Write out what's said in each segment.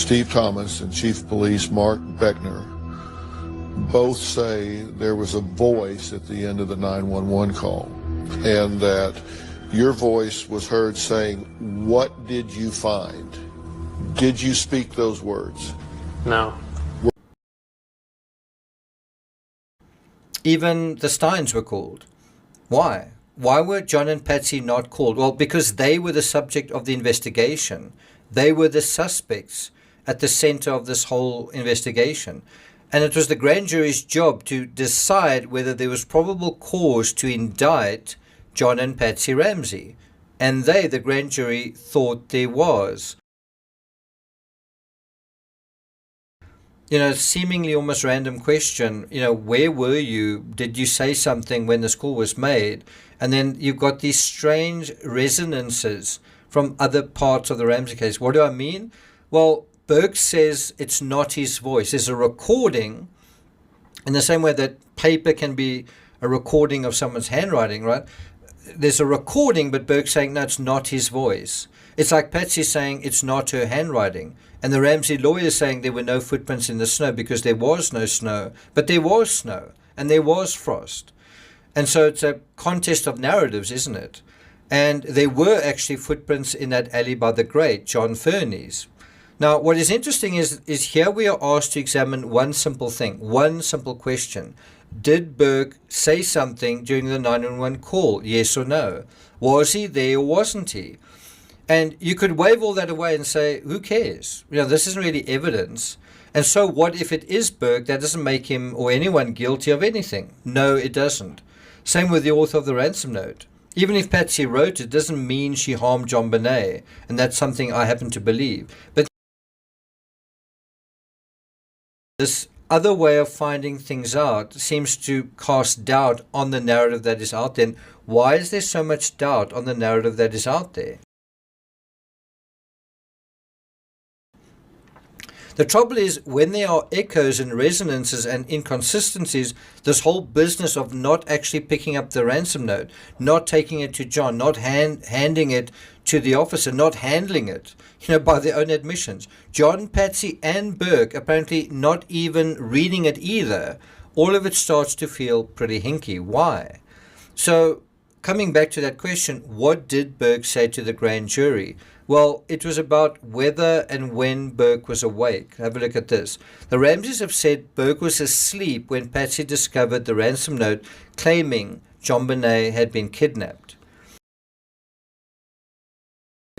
Steve Thomas and Chief of Police Mark Beckner both say there was a voice at the end of the 911 call, and that your voice was heard saying, "What did you find?" Did you speak those words? No. Even the Steins were called. Why? Why were John and Patsy not called? Well, because they were the subject of the investigation. They were the suspects at the center of this whole investigation. And it was the grand jury's job to decide whether there was probable cause to indict John and Patsy Ramsey. And they, the grand jury, thought there was. Seemingly almost random question, where were you? Did you say something when this call was made? And then you've got these strange resonances from other parts of the Ramsey case. What do I mean? Well, Burke says it's not his voice. There's a recording in the same way that paper can be a recording of someone's handwriting, right? There's a recording, but Burke's saying, no, it's not his voice. It's like Patsy saying it's not her handwriting. And the Ramsey lawyer saying there were no footprints in the snow because there was no snow. But there was snow and there was frost. And so it's a contest of narratives, isn't it? And there were actually footprints in that alley by the great John Fernie's. Now, what is interesting is here we are asked to examine one simple thing, one simple question. Did Burke say something during the 911 call? Yes or no? Was he there or wasn't he? And you could wave all that away and say, who cares? This isn't really evidence. And so what if it is Burke? That doesn't make him or anyone guilty of anything. No, it doesn't. Same with the author of the ransom note. Even if Patsy wrote it, doesn't mean she harmed JonBenet. And that's something I happen to believe. But this other way of finding things out seems to cast doubt on the narrative that is out there. And why is there so much doubt on the narrative that is out there? The trouble is, when there are echoes and resonances and inconsistencies, this whole business of not actually picking up the ransom note, not taking it to John, not handing it to the officer, not handling it, by their own admissions. John, Patsy, and Burke apparently not even reading it either. All of it starts to feel pretty hinky. Why? So, coming back to that question, what did Burke say to the grand jury? Well, it was about whether and when Burke was awake. Have a look at this. The Ramseys have said Burke was asleep when Patsy discovered the ransom note claiming JonBenet had been kidnapped.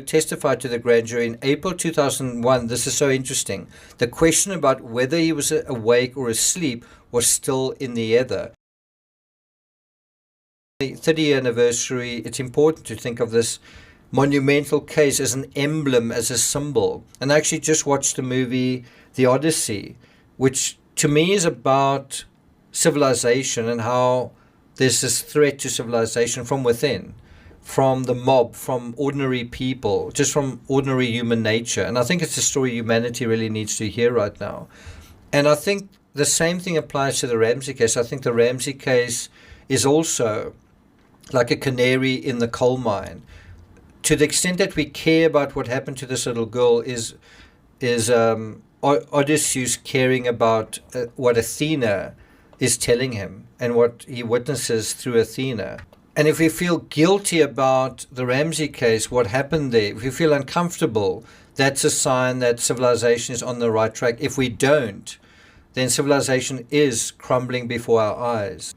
Testified to the grand jury in April 2001. This is so interesting. The question about whether he was awake or asleep was still in the ether. The 30th anniversary, it's important to think of this monumental case as an emblem, as a symbol. And I actually just watched the movie The Odyssey, which to me is about civilization and how there's this threat to civilization from within, from the mob, from ordinary people, just from ordinary human nature. And I think it's a story humanity really needs to hear right now. And I think the same thing applies to the Ramsey case. I think the Ramsey case is also like a canary in the coal mine. To the extent that we care about what happened to this little girl is Odysseus caring about what Athena is telling him and what he witnesses through Athena. And if we feel guilty about the Ramsey case, what happened there, if we feel uncomfortable, that's a sign that civilization is on the right track. If we don't, then civilization is crumbling before our eyes.